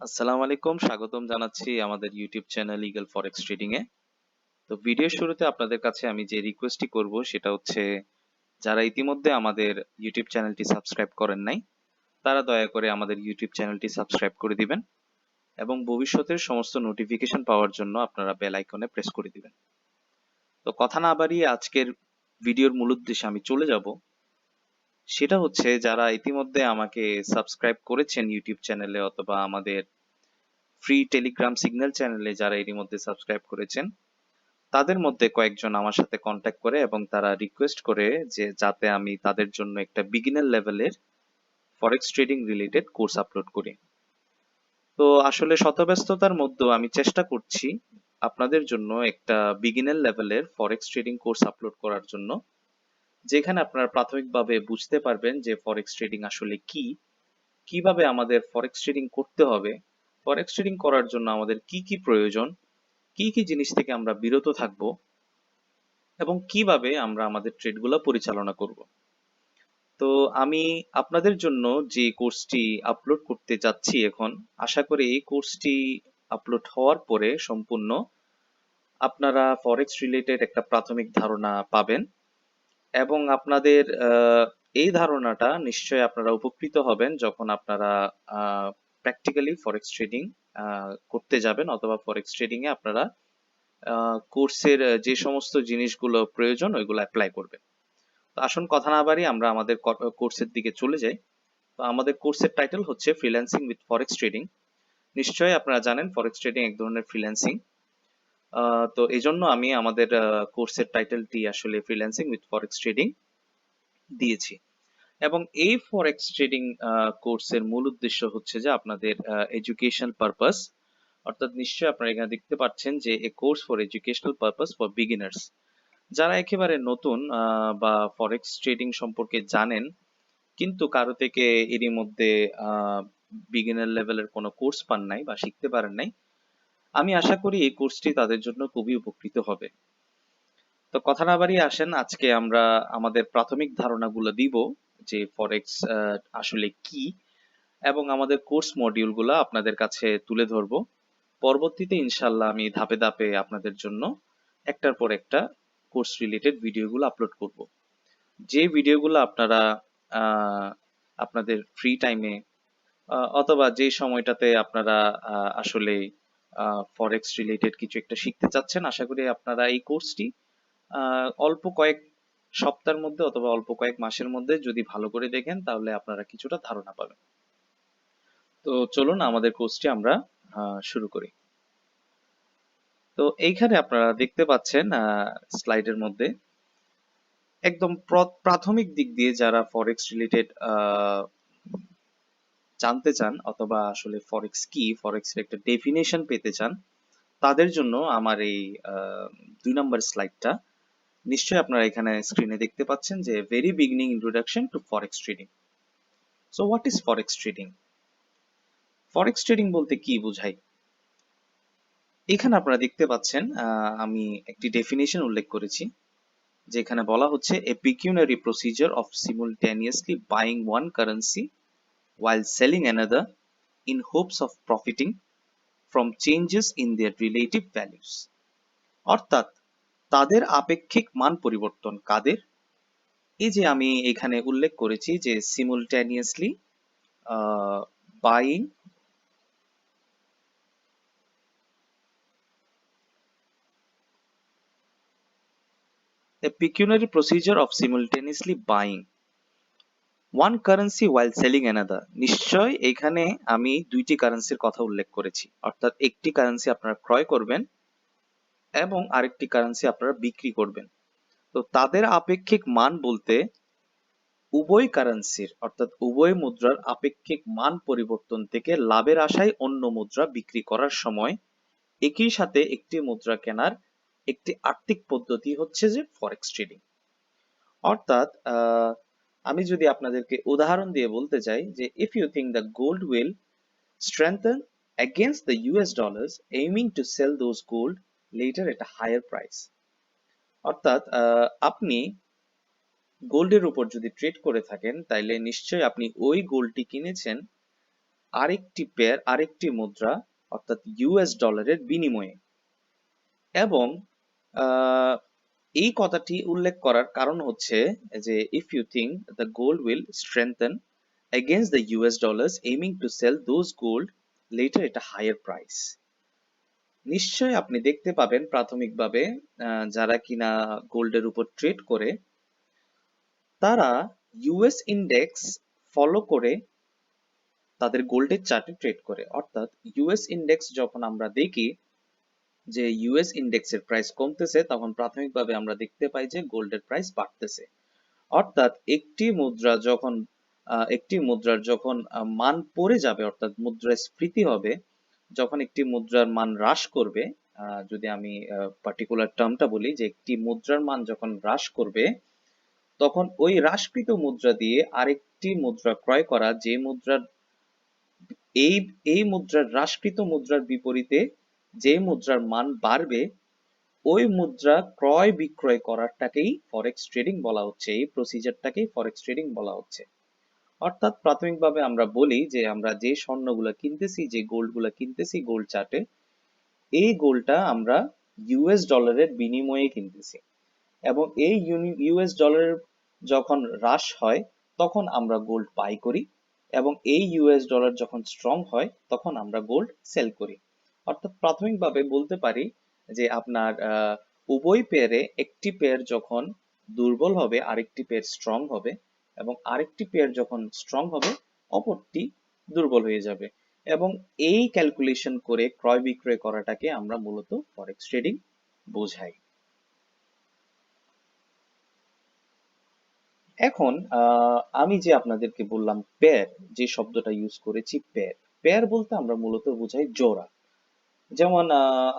আসসালামু আলাইকুম, স্বাগতম জানাচ্ছি আমাদের YouTube channel eagle forex trading এ। তো ভিডিওর শুরুতে আপনাদের কাছে আমি যে রিকোয়েস্টটি করব সেটা হচ্ছে, যারা ইতিমধ্যে আমাদের ইউটিউব চ্যানেলটি সাবস্ক্রাইব করেন নাই তারা দয়া করে আমাদের ইউটিউব চ্যানেলটি সাবস্ক্রাইব করে দিবেন এবং ভবিষ্যতের সমস্ত নোটিফিকেশন পাওয়ার জন্য আপনারা বেল আইকনে প্রেস করে দিবেন। তো কথা না বাড়িয়ে আজকের ভিডিওর মূল উদ্দেশ্যে আমি চলে যাব। সেটা হচ্ছে, যারা ইতিমধ্যে আমাকে সাবস্ক্রাইব করেছেন ইউটিউব চ্যানেলে অথবা আমাদের ফ্রি টেলিগ্রাম সিগন্যাল চ্যানেলে যারা এরই মধ্যে সাবস্ক্রাইব করেছেন, তাদের মধ্যে কয়েকজন আমার সাথে কন্ট্যাক্ট করে এবং তারা রিকোয়েস্ট করে যে যাতে আমি তাদের জন্য একটা বিগিনার লেভেলের forex trading related course upload করি। তো আসলে শতব্যস্ততার মধ্যেও আমি চেষ্টা করছি আপনাদের জন্য একটা বিগিনার লেভেলের ফরেক্স ট্রেডিং কোর্স আপলোড করার জন্য, যেখানে আপনারা প্রাথমিকভাবে বুঝতে পারবেন যে ফরেক্স ট্রেডিং আসলে কি, কিভাবে আমাদের ফরেক্স ট্রেডিং করতে হবে, ফরেক্স ট্রেডিং করার জন্য আমাদের কি কি প্রয়োজন, কি কি জিনিস থেকে আমরা বিরত থাকব এবং কিভাবে আমরা আমাদের ট্রেডগুলো পরিচালনা করব। তো আমি আপনাদের জন্য যে কোর্সটি আপলোড করতে যাচ্ছি এখন, আশা করি এই কোর্সটি আপলোড হওয়ার পরে সম্পূর্ণ আপনারা ফরেক্স রিলেটেড একটা প্রাথমিক ধারণা পাবেন এবং আপনাদের এই ধারণাটা নিশ্চয়ই আপনারা উপকৃত হবেন যখন আপনারা প্র্যাকটিক্যালি ফরেক্স ট্রেডিং করতে যাবেন অথবা ফরেক্স ট্রেডিং এ আপনারা কোর্সের যে সমস্ত জিনিসগুলো প্রয়োজন ওইগুলো অ্যাপ্লাই করবেন। তো আসুন কথা না বাড়িয়ে আমরা আমাদের কোর্সের দিকে চলে যাই। তো আমাদের কোর্সের টাইটেল হচ্ছে ফ্রিল্যান্সিং উইথ ফরেক্স ট্রেডিং। নিশ্চয়ই আপনারা জানেন ফরেক্স ট্রেডিং এক ধরনের ফ্রিল্যান্সিং। তো এই জন্য আমি আমাদের কোর্সের টাইটেলটি আসলে ফ্রিল্যান্সিং উইথ ফরেক্স ট্রেডিং দিয়েছি। এবং এই ফরেক্স ট্রেডিং কোর্সের মূল উদ্দেশ্য হচ্ছে যে আপনাদের এডুকেশনাল পারপাস, অর্থাৎ নিশ্চয়ই আপনারা এখানে দেখতে পাচ্ছেন যে a course for educational purpose for beginners. যারা একেবারে নতুন বা ফরেক্স ট্রেডিং সম্পর্কে জানেন কিন্তু কারো থেকে এরই মধ্যে বিগিনার লেভেলের কোনো কোর্স পান নাই বা শিখতে পারেন নাই, আমি আশা করি এই কোর্সটি তাদের জন্য খুবই উপকৃত হবে। তো কথা না বাড়িয়ে আসেন আজকে আমরা আমাদের প্রাথমিক ধারণাগুলো দিব যে ফরেক্স আসলে কি, এবং আমাদের কোর্স মডিউলগুলো আপনাদের কাছে তুলে ধরবো। পরবর্তীতে ইনশাল্লাহ আমি ধাপে ধাপে আপনাদের জন্য একটার পর একটা কোর্স রিলেটেড ভিডিওগুলো আপলোড করব। যে ভিডিওগুলো আপনারা আহ, আপনাদের ফ্রি টাইমে অথবা যে সময়টাতে আপনারা আসলে ফরেক্স রিলেটেড কিছু একটা শিখতে চাচ্ছেন, আশা করি আপনারা এই কোর্সটি অল্প কয়েক সপ্তাহের মধ্যে অথবা অল্প কয়েক মাসের মধ্যে যদি ভালো করে দেখেন তাহলে আপনারা কিছুটা ধারণা পাবেন। তো চলুন আমাদের কোর্সটি আমরা শুরু করি। তো এইখানে আপনারা দেখতে পাচ্ছেন স্লাইডের মধ্যে একদম প্রাথমিক দিক দিয়ে যারা ফরেক্স রিলেটেড জানতে চান অথবা আসলে ফরেক্স কি, ফরেক্স এর একটা ডেফিনেশন পেতে চান, তাদের জন্য আমার এই 2 নম্বর স্লাইডটা। নিশ্চয়ই আপনারা এখানে স্ক্রিনে দেখতে পাচ্ছেন যে very beginning introduction to forex trading. So what is forex trading? Forex trading বলতে কি বোঝায়? এখানে আপনারা দেখতে পাচ্ছেন আমি একটি ডেফিনেশন উল্লেখ করেছি, যেখানে বলা হচ্ছে এ পেকিউনারি প্রসিজার অফ সিমultaneously buying one currency while selling another in hopes of profiting from changes in their relative values। অর্থাৎ তাদের আপেক্ষিক মান পরিবর্তন কাদের? এই যে আমি এখানে উল্লেখ করেছি যে সিমুলটেনিয়াসলি buying a pecuniary procedure of simultaneously buying one currency while selling another। নিশ্চয় এখানে আমি দুইটি কারেন্সির কথা উল্লেখ করেছি, অর্থাৎ একটি কারেন্সি আপনারা ক্রয় করবেন এবং আরেকটি কারেন্সি আপনারা বিক্রি করবেন। তো তাদের আপেক্ষিক মান বলতে উভয় কারেন্সির অর্থাৎ উভয় মুদ্রার আপেক্ষিক মান পরিবর্তন থেকে লাভের আশায় অন্য মুদ্রা বিক্রি করার সময় একই সাথে একটি মুদ্রা কেনার একটি আর্থিক পদ্ধতি হচ্ছে যে ফরেক্স ট্রেডিং। অর্থাৎ আমি যদি আপনাদেরকে উদাহরণ দিয়ে বলতে চাই যে if you think the gold will strengthen against the US dollars, aiming to sell those gold later at a higher price। অর্থাৎ আপনি গোল্ডের উপর যদি ট্রেড করে থাকেন তাইলে নিশ্চয়ই আপনি ওই গোল্ডটি কিনেছেন আরেকটি মুদ্রা অর্থাৎ ইউএস ডলারের বিনিময়ে। এবং আহ, এই কথাটি উল্লেখ করার কারণ হচ্ছে যে if you think the gold will strengthen against the US dollars aiming to sell those gold later at a higher price. নিশ্চয়ই আপনি দেখতে পাবেন প্রাথমিকভাবে যারা কিনা গোল্ডের উপর ট্রেড করে তারা ইউএস ইন্ডেক্স ফলো করে তাদের গোল্ডের চার্টে ট্রেড করে। অর্থাৎ ইউএস ইন্ডেক্স যখন আমরা দেখি যে ইউএস ইন্ডেক্সের প্রাইস কমতেছে তখন প্রাথমিকভাবে আমরা দেখতে পাই যে গোল্ডের প্রাইস বাড়তেছে। অর্থাৎ একটি মুদ্রার যখন মান পড়ে যাবে অর্থাৎ মুদ্রাস্ফীতি হবে, যখন একটি মুদ্রার মান হ্রাস করবে, যদি আমি পার্টিকুলার টার্মটা বলি যে একটি মুদ্রার মান যখন হ্রাস করবে তখন ওই হ্রাসকৃত মুদ্রা দিয়ে আরেকটি মুদ্রা ক্রয় করা, যে মুদ্রার এই এই মুদ্রার হ্রাসকৃত মুদ্রার বিপরীতে যে মুদ্রার মান বাড়বে ওই মুদ্রা ক্রয় বিক্রয় করাটাকেই ফরেক্স ট্রেডিং বলা হচ্ছে। এই প্রসিজারটাকেই ফরেক্স ট্রেডিং বলা হচ্ছে। অর্থাৎ প্রাথমিকভাবে আমরা বলি যে আমরা যে স্বর্ণগুলো কিনতেছি, যে গোল্ডগুলো কিনতেছি গোল্ড চার্টে, এই গোল্ডটা আমরা ইউএস ডলারের বিনিময়ে কিনতেছি এবং এই ইউএস ডলারের যখন হ্রাস হয় তখন আমরা গোল্ড বাই করি এবং এই ইউএস ডলার যখন স্ট্রং হয় তখন আমরা গোল্ড সেল করি। অর্থাৎ প্রাথমিকভাবে বলতে পারি যে আপনার উভয় পেয়ারে একটি পেয়ার যখন দুর্বল হবে আরেকটি পেয়ার স্ট্রং হবে এবং আরেকটি পেয়ার যখন স্ট্রং হবে অপরটি দুর্বল হয়ে যাবে এবং এই ক্যালকুলেশন করে ক্রয় বিক্রয় করাটাকে আমরা মূলত ফরেক্স ট্রেডিং বোঝাই। এখন আমি যে আপনাদেরকে বললাম পেয়ার, যে শব্দটা ইউজ করেছি পেয়ার, পেয়ার বলতে আমরা মূলত বোঝাই জোড়া। যেমন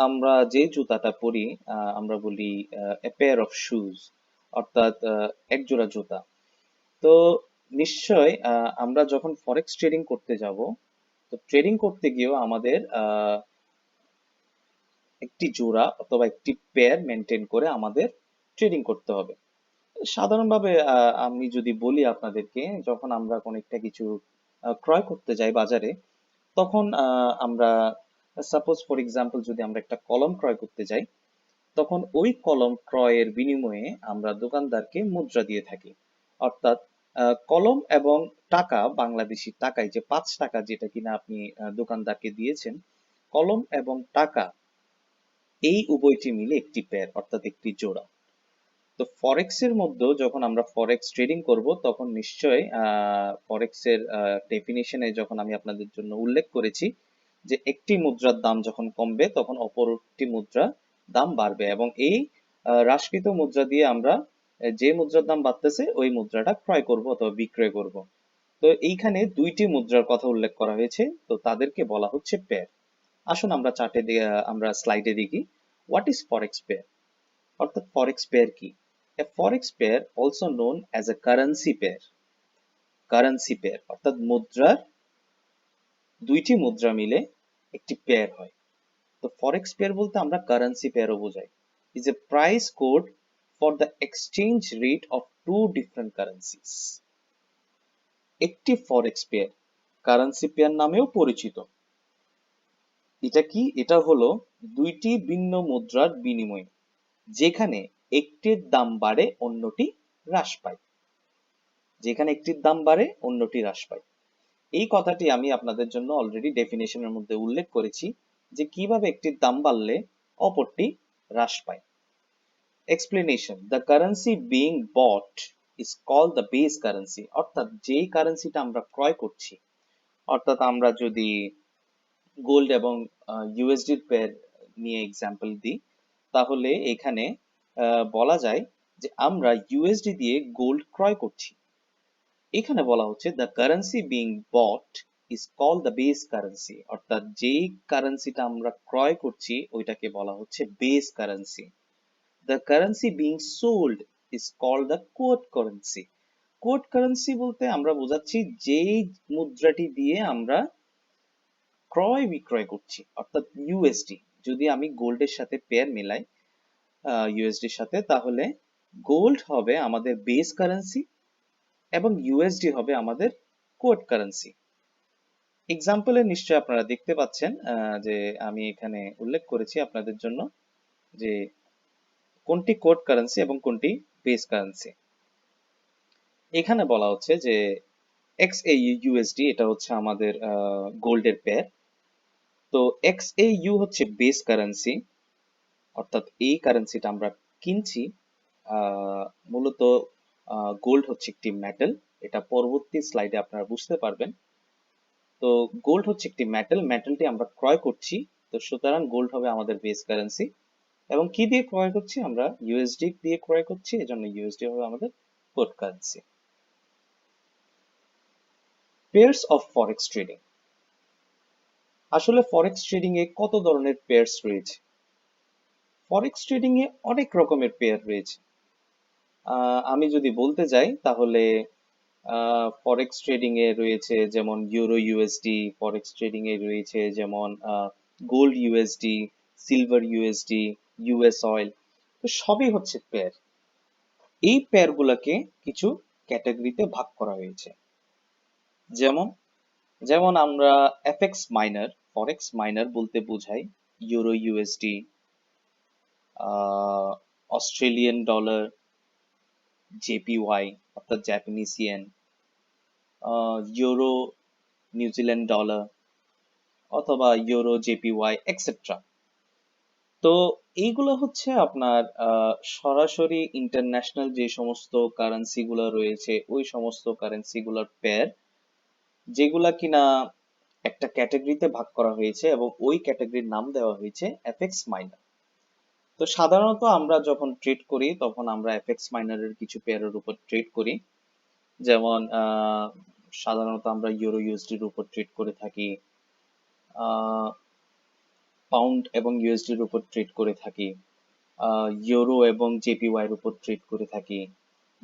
আমরা যে জুতাটা পরি আমরা বলি এ পেয়ার অফ শুজ, অর্থাৎ এক জোড়া জুতা। তো নিশ্চয় আমরা যখন ফরেক্স ট্রেডিং করতে যাব তো ট্রেডিং করতে গিয়েও আমাদের একটি জোড়া অথবা একটি পেয়ার মেনটেন করে আমাদের ট্রেডিং করতে হবে। সাধারণভাবে আমি যদি বলি আপনাদেরকে, যখন আমরা কোনো একটা কিছু ক্রয় করতে যাই বাজারে তখন আমরা সাপোজ ফর এক্সাম্পল যদি আমরা একটা কলম ক্রয় করতে যাই তখন ওই কলম ক্রয়ের বিনিময়ে আমরা দোকানদারকে মুদ্রা দিয়ে থাকি। অর্থাৎ কলম এবং টাকা, বাংলাদেশি টাকায় যে 5 টাকা যেটা কিনা আপনি দোকানদারকে দিয়েছেন, কলম এবং টাকা এই উভয়টি মিলে একটি পেয়ার অর্থাৎ একটি জোড়া। তো ফরেক্স এর মধ্যেও যখন আমরা ফরেক্স ট্রেডিং করব তখন নিশ্চয়ই ফরেক্স এর ডেফিনিশনে যখন আমি আপনাদের জন্য উল্লেখ করেছি যে একটি মুদ্রার দাম যখন কমবে তখন অপরটি মুদ্রা দাম বাড়বে এবং এই হ্রাসকৃত মুদ্রা দিয়ে আমরা যে মুদ্রার দাম বাড়তেছে ওই মুদ্রাটা ক্রয় করব অথবা বিক্রয় করব। তো এইখানে দুইটি মুদ্রার কথা উল্লেখ করা হয়েছে, তো তাদেরকে বলা হচ্ছে পেয়ার। আসুন আমরা আমরা স্লাইডে দেখি হোয়াট ইজ ফরেক্স পেয়ার। অর্থাৎ ফরেক্স পেয়ার কি? A forex pair also known as a currency pair, currency pair অর্থাৎ দুইটি মুদ্রা মিলে একটি পেয়ার হয়। তো ফরেক্স পেয়ার বলতে আমরা কারেন্সি পেয়ারও বোঝাই। is a price code for the exchange rate of two different currencies. একটি ফরেক্স পেয়ার কারেন্সি পেয়ার নামেও পরিচিত। এটা কি? এটা হলো দুইটি ভিন্ন মুদ্রার বিনিময় যেখানে একটির দাম বাড়ে অন্যটি হ্রাস পায়। যেখানে একটির দাম বাড়ে অন্যটি হ্রাস পায়। এই কথাটি আমি আপনাদের জন্য অলরেডি ডেফিনেশনের মধ্যে উল্লেখ করেছি যে কিভাবে একটির দাম বাড়লে অপরটি হ্রাস পায়। Explanation: the currency being bought is called the base currency. অর্থাৎ যেই কারেন্সিটা আমরা ক্রয় করছি, অর্থাৎ আমরা যদি গোল্ড এবং ইউএসডির পেয়ার নিয়ে এক্সাম্পল দিই তাহলে এখানে বলা যায় যে আমরা ইউএসডি দিয়ে গোল্ড ক্রয় করছি। এখানে বলা হচ্ছে the currency being bought is called the base currency. অর্থাৎ যেই কারেন্সিটা আমরা ক্রয় করছি ওইটাকে বলা হচ্ছে base currency. The currency being sold is called the quote currency. Quote currency বলতে আমরা বোঝাচ্ছি যেই মুদ্রাটি দিয়ে আমরা ক্রয় বিক্রয় করছি, অর্থাৎ ইউএসডি। যদি আমি গোল্ডের সাথে পেয়ার মিলাই ইউএসডির সাথে, তাহলে গোল্ড হবে আমাদের বেস কারেন্সি এবং ইউএসডি হবে আমাদের কোট কারেন্সি। এক্সাম্পলে নিশ্চয়ই আপনারা দেখতে পাচ্ছেন যে আমি এখানে উল্লেখ করেছি আপনাদের জন্য যে কোনটি কোড কারেন্সি এবং কোনটি বেস কারেন্সি। এখানে বলা হচ্ছে যে XAUUSD এটা হচ্ছে আমাদের গোল্ডের পেয়ার। তো XAU হচ্ছে বেস কারেন্সি, অর্থাৎ এই কারেন্সিটা আমরা কিনছি। মূলত গোল্ড হচ্ছে একটি মেটাল, এটা পরবর্তী স্লাইডে আপনারা বুঝতে পারবেন। তো গোল্ড হচ্ছে একটি মেটাল, মেটালটি আমরা ক্রয় করছি, তো সুতরাং গোল্ড হবে আমাদের বেস কারেন্সি। এবং কি দিয়ে ক্রয় করছি? আমরা ইউএসডি দিয়ে ক্রয় করছি, এজন্য ইউএসডি হবে আমাদের code currency. Pairs of forex trading. আসলে ফরেক্স ট্রেডিং এ কত ধরনের পেয়ার্স রয়েছে? ফরেক্স ট্রেডিং এ অনেক রকমের পেয়ার রয়েছে। আমি যদি বলতে যাই তাহলে ফরেক্স ট্রেডিং এ রয়েছে যেমন ইউরো ইউএসডি, ফরেক্স ট্রেডিং এ রয়েছে যেমন gold USD, silver USD, US oil. তো সবই হচ্ছে পেয়ার। এই পেয়ার গুলাকে কিছু ক্যাটাগরিতে ভাগ করা হয়েছে। যেমন যেমন আমরা এফএক্স মাইনার, ফরেক্স মাইনার বলতে বোঝায় euro USD, Australian dollar, JPY অর্থাৎ Japanese yen, euro New Zealand dollar অথবা ইউরো জেপিওয়াই এক্সেট্রা। তো এইগুলো হচ্ছে আপনার সরাসরি ইন্টারন্যাশনাল যে সমস্ত কারেন্সি গুলো রয়েছে ওই সমস্ত কারেন্সি গুলোর পেয়ার, যেগুলা কিনা একটা ক্যাটাগরিতে ভাগ করা হয়েছে এবং ওই ক্যাটাগরির নাম দেওয়া হয়েছে এফএক্স মাইনার। তো সাধারণত আমরা যখন ট্রেড করি তখন আমরা এফএক্স মাইনারের কিছু পেয়ারের উপর ট্রেড করি। যেমন সাধারণত আমরা ইউরো ইউএসডির উপর ট্রেড করে থাকি, পাউন্ড এবং ইউএসডির উপর ট্রেড করে থাকি, ইউরো এবং জেপিওয়াই এর উপর ট্রেড করে থাকি,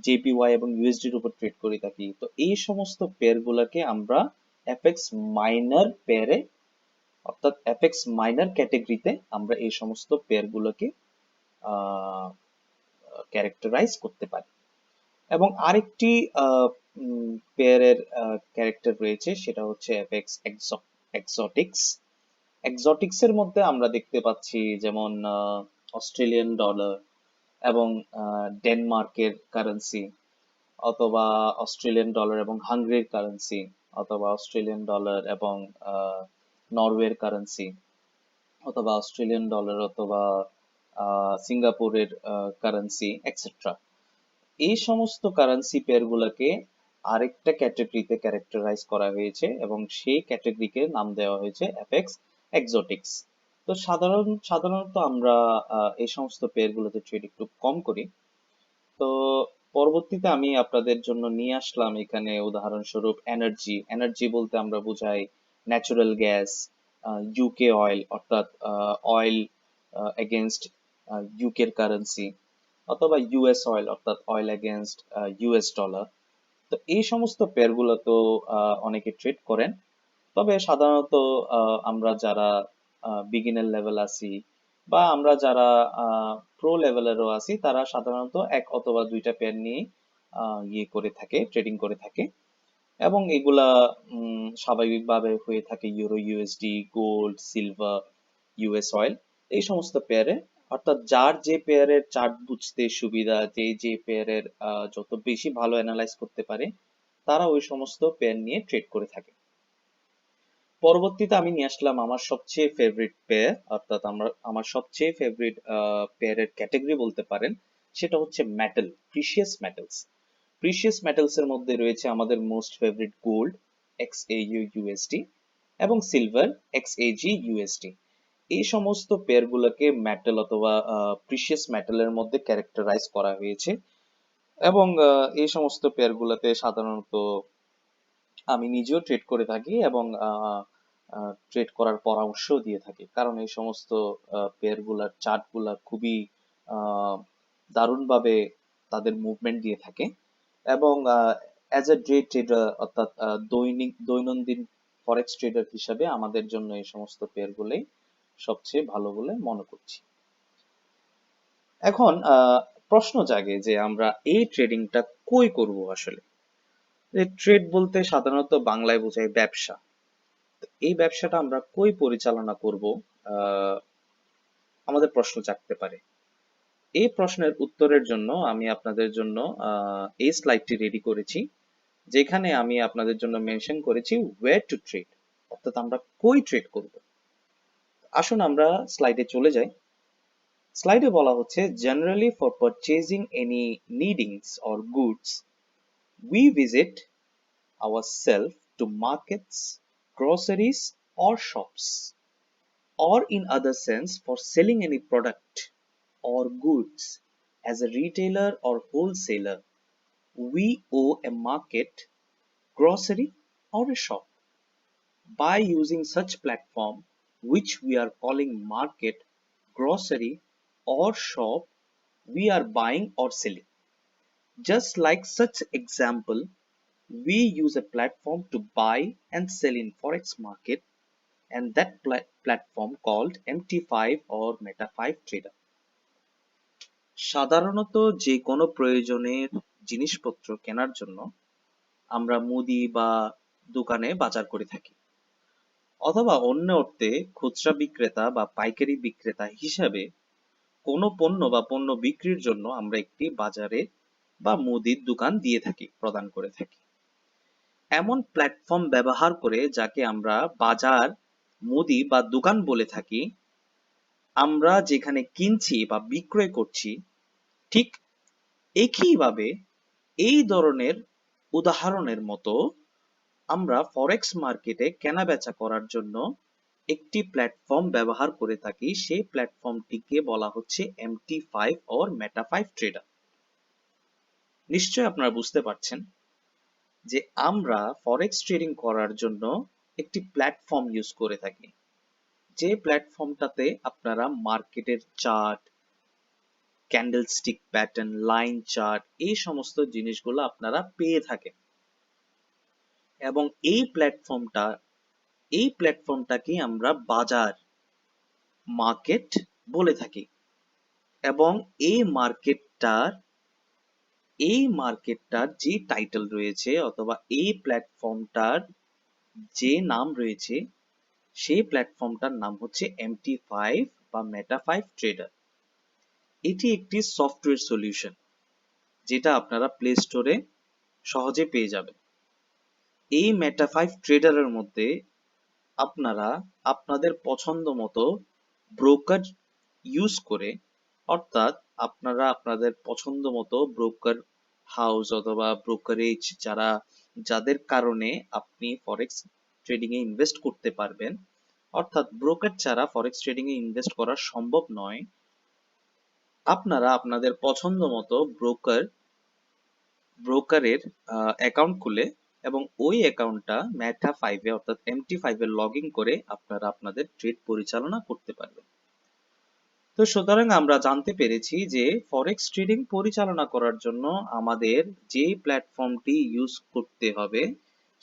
জেপিওয়াই এবং ইউএসডির উপর ট্রেড করে থাকি। তো এই সমস্ত পেয়ার গুলাকে আমরা এফএক্স মাইনার পেয়ারে, অর্থাৎ এফএক্স মাইনার ক্যাটাগরিতে আমরা এই সমস্ত পেয়ার গুলোকে ক্যারেক্টারাইজ করতে পারি। এবং আরেকটি পেয়ারের ক্যারেক্টার রয়েছে, সেটা হচ্ছে এফএক্স এক্সোটিক্স। এক্সোটিক্স এর মধ্যে আমরা দেখতে পাচ্ছি যেমন অস্ট্রেলিয়ান ডলার এবং ডেনমার্কের কারেন্সি, অথবা অস্ট্রেলিয়ান ডলার এবং হাঙ্গেরির কারেন্সি, অথবা অস্ট্রেলিয়ান ডলার এবং নরওয়ের কারেন্সি, অথবা অস্ট্রেলিয়ান ডলার অথবা সিঙ্গাপুরের কারেন্সি এক্সেট্রা। এই সমস্ত কারেন্সি পেয়ার গুলোকে আরেকটা ক্যাটাগরিতে ক্যারেক্টারাইজ করা হয়েছে এবং সেই ক্যাটাগরিকে নাম দেওয়া হয়েছে এফএক্স এক্সোটিক্স। তো সাধারণত আমরা এই সমস্ত পেয়ার গুলোতে ট্রেড একটু কম করি। তো পরবর্তীতে আমি আপনাদের জন্য নিয়ে আসলাম এখানে উদাহরণস্বরূপ এনার্জি। এনার্জি বলতে আমরা বোঝাই ন্যাচারাল গ্যাস, ইউকে অয়েল অর্থাৎ অয়েল এগেনস্ট ইউকের কারেন্সি, অথবা ইউএস অয়েল অর্থাৎ অয়েল এগেনস্ট ইউএস ডলার। তো এই সমস্ত পেয়ার গুলো তো অনেকে ট্রেড করেন। তবে সাধারণত আমরা যারা বিগিনার লেভেল আছি বা আমরা যারা প্রো লেভেলেরও আছি, তারা সাধারণত এক অথবা দুইটা পেয়ার নিয়ে ইয়ে করে থাকে, ট্রেডিং করে থাকে। এবং এগুলা স্বাভাবিকভাবে হয়ে থাকে euro USD, gold, silver, US oil, এই সমস্ত পেয়ারে। অর্থাৎ যার যে পেয়ারের চার্ট বুঝতে সুবিধা, যে যে পেয়ারের যত বেশি ভালো অ্যানালাইজ করতে পারে, তারা ওই সমস্ত পেয়ার নিয়ে ট্রেড করে থাকে। পরবর্তীতে আমি নিয়ে আসলাম আমার সবচেয়ে ফেভারিট পেয়ার, অর্থাৎ আমার সবচেয়ে ফেভারিট পেয়ারের ক্যাটাগরি বলতে পারেন, সেটা হচ্ছে metal, precious metals. Precious metals এর মধ্যে রয়েছে আমাদের most favourite gold XAU USD এবং সিলভার XAG USD। এই সমস্ত পেয়ার গুলোকে মেটাল অথবা প্রিশিয়াস মেটালের মধ্যে ক্যারেক্টারাইজ করা হয়েছে। এবং এই সমস্ত পেয়ার গুলোতে সাধারণত আমি নিজেও ট্রেড করে থাকি এবং ট্রেড করার পরামর্শ দিয়ে থাকি, কারণ এই সমস্ত পেয়ার গুলার চার্ট গুলা খুবই দারুণভাবে তাদের মুভমেন্ট দিয়ে থাকে। এবং অ্যাজ এ ডে ট্রেডার অর্থাৎ দৈনন্দিন ফরেক্স ট্রেডার হিসাবে আমাদের জন্য এই সমস্ত পেয়ার গুলোই সবচেয়ে ভালো বলে মনে করছি। এখন প্রশ্ন জাগে যে আমরা এই ট্রেডিংটা কই করব আসলে? ট্রেড বলতে সাধারণত বাংলায় বোঝায় ব্যবসা। এই ব্যবসাটা আমরা কই পরিচালনা করব, আমাদের প্রশ্ন জাগতে পারে। এই প্রশ্নের উত্তরের জন্য আমি আপনাদের জন্য এই স্লাইডটি রেডি করেছি, যেখানে আমি আপনাদের জন্য মেনশন করেছি ওয়্যার টু ট্রেড, অর্থাৎ আমরা কই ট্রেড করব। আসুন আমরা স্লাইডে চলে যাই। স্লাইডে বলা হচ্ছে, generally for purchasing any needings or goods we visit ourselves to markets, groceries or shops, or in other sense for selling any product or goods as a retailer or wholesaler, we owe a market, grocery or a shop. By using such platform which we are calling market, grocery or shop, we are buying or selling. Just like such example, we use a platform to buy and sell in forex market, and that platform called MT5 or Meta 5 Trader. সাধারণত যে কোনো প্রয়োজনের জিনিসপত্র কেনার জন্য আমরা মুদি বা দোকানে বাজার করে থাকি, অথবা অন্য অর্থে খুচরা বিক্রেতা বা পাইকারি বিক্রেতা হিসাবে কোনো পণ্য বা পণ্য বিক্রির জন্য আমরা একটি বাজারে বা মুদির দোকান দিয়ে থাকি, প্রদান করে থাকি। এমন প্ল্যাটফর্ম ব্যবহার করে, যাকে আমরা বাজার, মুদি বা দোকান বলে থাকি, আমরা যেখানে কিনছি বা বিক্রয় করছি, ঠিক একইভাবে এই ধরনের উদাহরণের মতো আমরা ফরেক্স মার্কেটে কেনা বেচা করার জন্য একটি প্ল্যাটফর্ম ব্যবহার করে থাকি। সেই প্ল্যাটফর্মটিকে বলা হচ্ছে MT5 or Meta 5 Trader। নিশ্চয়ই আপনারা বুঝতে পারছেন যে আমরা ফরেক্স ট্রেডিং করার জন্য একটি প্ল্যাটফর্ম ইউজ করে থাকি, যে প্ল্যাটফর্মটাতে আপনারা মার্কেটের chart, candlestick pattern, line chart, এই সমস্ত জিনিসগুলো আপনারা পেয়ে থাকেন। এবং এই প্ল্যাটফর্মটাকে আমরা বাজার, মার্কেট বলে থাকি। এবং এই মার্কেটটার যে টাইটেল রয়েছে, অথবা এই প্ল্যাটফর্মটার যে নাম রয়েছে, সেই প্ল্যাটফর্মটার নাম হচ্ছে MT5 বা Meta 5 Trader। এটি একটি সফটওয়্যার সলিউশন, যেটা আপনারা প্লে স্টোরে সহজে পেয়ে যাবেন। এই Meta 5 Trader এর মধ্যে আপনারা আপনাদের পছন্দ মতো ব্রোকার ইউজ করে, অর্থাৎ আপনারা আপনাদের পছন্দ মতো ব্রোকার হাউস অথবা ব্রোকারেজ, যাদের কারণে আপনি ফরেক্স ট্রেডিং এ ইনভেস্ট করতে পারবেন, অর্থাৎ ব্রোকার ছাড়া ফরেক্স ট্রেডিং এ ইনভেস্ট করা সম্ভব নয়, আপনারা আপনাদের পছন্দ মতো ব্রোকারের অ্যাকাউন্ট খুলে এবং ওই অ্যাকাউন্টটা Meta 5 এ অর্থাৎ MT5 এ লগ ইন করে আপনারা আপনাদের ট্রেড পরিচালনা করতে পারবেন। তো সুতরাং আমরা জানতে পেরেছি যে ফরেক্স ট্রেডিং পরিচালনা করার জন্য আমাদের যে প্ল্যাটফর্মটি ইউজ করতে হবে,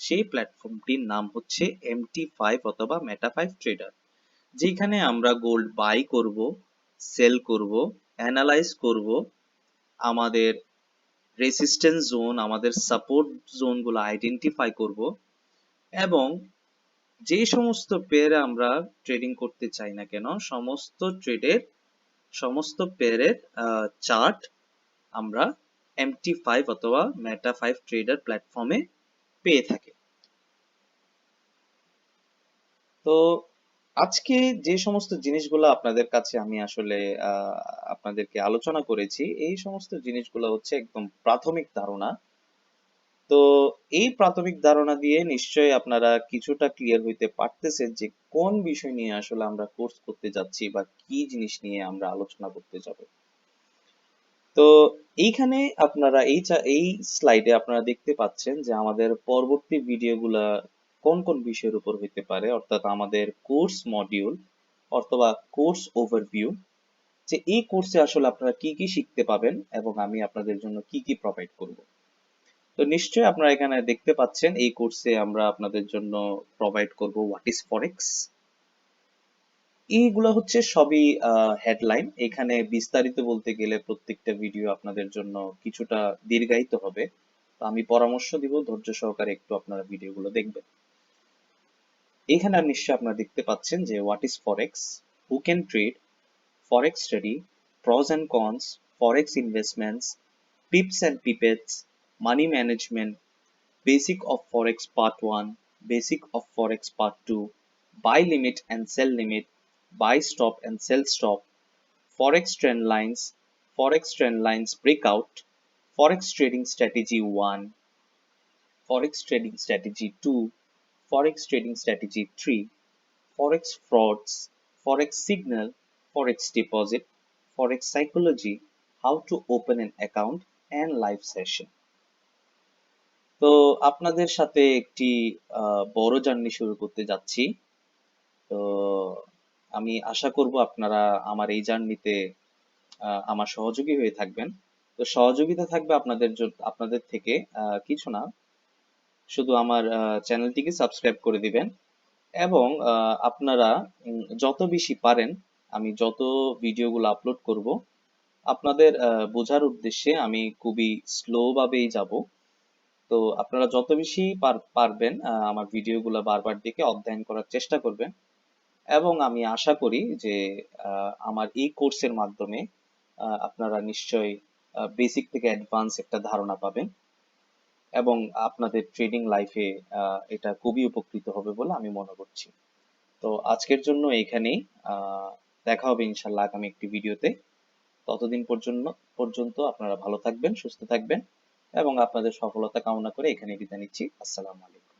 সেই প্ল্যাটফর্মটির নাম হচ্ছে MT5 অথবা Meta 5 Trader, যেখানে আমরা গোল্ড বাই করব, সেল করব, অ্যানালাইজ করব, আমাদের রেসিস্ট্যান্স জোন, আমাদের সাপোর্ট জোনগুলো আইডেন্টিফাই করব, এবং যে সমস্ত পেয়ারে আমরা ট্রেডিং করতে চাই না কেন, সমস্ত পেয়ারের চার্ট আমরা MT5 অথবা Meta 5 Trader প্ল্যাটফর্মে পেয়ে থাকি। তো আজকে যে সমস্ত জিনিসগুলো আপনাদের কাছে আমি আসলে আপনাদেরকে আলোচনা করেছি, এই সমস্ত জিনিসগুলো হচ্ছে একদম প্রাথমিক ধারণা। তো এই প্রাথমিক ধারণা দিয়ে নিশ্চয়ই আপনারা কিছুটা ক্লিয়ার হইতে পারতেছেন যে কোন বিষয় নিয়ে আসলে আমরা কোর্স করতে যাচ্ছি বা কি জিনিস নিয়ে আমরা আলোচনা করতে যাব। তো এইখানে আপনারা এই স্লাইডে আপনারা দেখতে পাচ্ছেন যে আমাদের পরবর্তী ভিডিওগুলা কোন কোন বিষয়ের উপর হইতে পারে, অর্থাৎ আমাদের কোর্স মডিউল অথবা কোর্স ওভারভিউ, যে এই কোর্সে আসলে আপনারা কি কি শিখতে পাবেন এবং আমি আপনাদের জন্য কি কি প্রোভাইড করব। তো নিশ্চয়ই আপনারা এখানে দেখতে পাচ্ছেন এই কোর্সে আমরা আপনাদের জন্য প্রোভাইড করব হোয়াট ইজ ফরেক্স। এইগুলো হচ্ছে সবই হেডলাইন। এখানে বিস্তারিত বলতে গেলে প্রত্যেকটা ভিডিও আপনাদের জন্য কিছুটা দীর্ঘায়িত হবে। তো আমি পরামর্শ দিব ধৈর্য সহকারে একটু আপনারা ভিডিওগুলো দেখবেন। এখানে নিশ্চয়ই আপনারা দেখতে পাচ্ছেন যে what is forex, who can trade, forex study, pros and cons, forex investments, pips and pipettes, money management, basic of forex part 1, basic of forex part 2, buy limit and sell limit, buy stop and sell stop, forex trend lines, forex trend lines breakout, forex trading strategy 1, forex trading strategy 2, forex trading strategy 3, forex frauds, forex signal, forex deposit, forex psychology, how to open an account and live session. তো আপনাদের সাথে একটি বড় journey শুরু করতে যাচ্ছি। তো আমি আশা করব আপনারা আমার এই জার্নিতে আমার সহযোগী হয়ে থাকবেন। তো সহযোগিতা থাকবে আপনাদের থেকে কিছু না, শুধু আমার চ্যানেলটিকে সাবস্ক্রাইব করে দিবেন এবং আপনারা যত বেশি পারেন, আমি যত ভিডিওগুলো আপলোড করব আপনাদের বোঝার উদ্দেশ্যে আমি খুবই স্লো ভাবেই যাব। তো আপনারা যত বেশি পারবেন আমার ভিডিওগুলো বারবার দেখে অধ্যয়ন করার চেষ্টা করবেন এবং আমি আশা করি যে আমার এই কোর্সের মাধ্যমে আপনারা নিশ্চয়ই বেসিক থেকে অ্যাডভান্স একটা ধারণা পাবেন এবং আপনাদের ট্রেডিং লাইফে এটা খুবই উপকৃত হবে বলে আমি মনে করছি। তো আজকের জন্য এইখানেই। দেখা হবে ইনশাল্লাহ আগামী একটি ভিডিওতে। ততদিন পর্যন্ত আপনারা ভালো থাকবেন, সুস্থ থাকবেন এবং আপনাদের সফলতা কামনা করে এখানে বিদায় নিচ্ছি। আসসালামু আলাইকুম।